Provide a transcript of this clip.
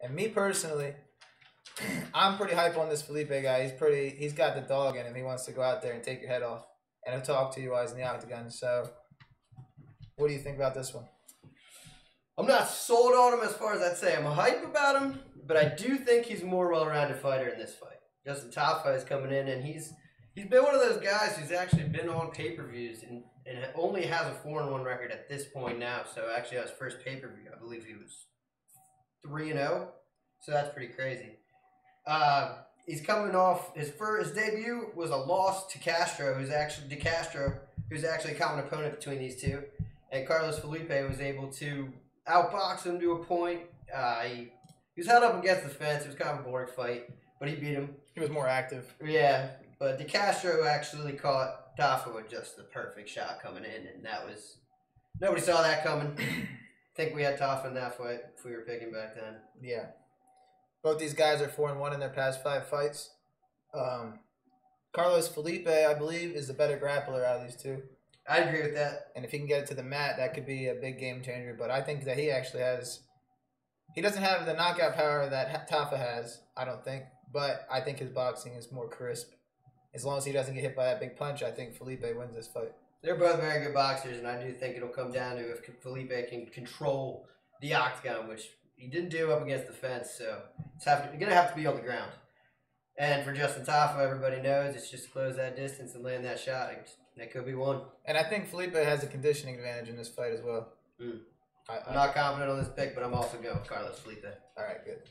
And me personally, I'm pretty hype on this Felipe guy. He's got the dog in him. He wants to go out there and take your head off. And he'll talk to you while he's in the octagon. So, what do you think about this one? I'm not sold on him as far as I'd say. I'm hype about him, but I do think he's a more well-rounded fighter in this fight. Justin Tafa is coming in, and he's been one of those guys who's actually been on pay-per-views and only has a 4-1 record at this point now. So actually, on his first pay-per-view, I believe he was 3-0. So that's pretty crazy. He's coming off his debut was a loss to Castro, who's actually a common opponent between these two, and Carlos Felipe was able to outbox him to a point. He was held up against the fence. It was kind of a boring fight, but he beat him. He was more active. Yeah, but De Castro actually caught Tafa with just the perfect shot coming in, and that was nobody saw that coming. I think we had Tafa in that fight if we were picking back then. Yeah. Both these guys are 4-1 in their past 5 fights. Carlos Felipe, I believe, is the better grappler out of these two. I agree with that. And if he can get it to the mat, that could be a big game changer. But I think that he actually has... He doesn't have the knockout power that Tafa has, I don't think. But I think his boxing is more crisp. As long as he doesn't get hit by that big punch, I think Felipe wins this fight. They're both very good boxers, and I do think it'll come down to if Felipe can control the octagon, which he didn't do up against the fence, so it's going to have to be on the ground. And for Justin Tafa, everybody knows it's just close that distance and land that shot. That could be one. And I think Felipe has a conditioning advantage in this fight as well. I'm not confident on this pick, but I'm also going with Carlos Felipe. All right, good.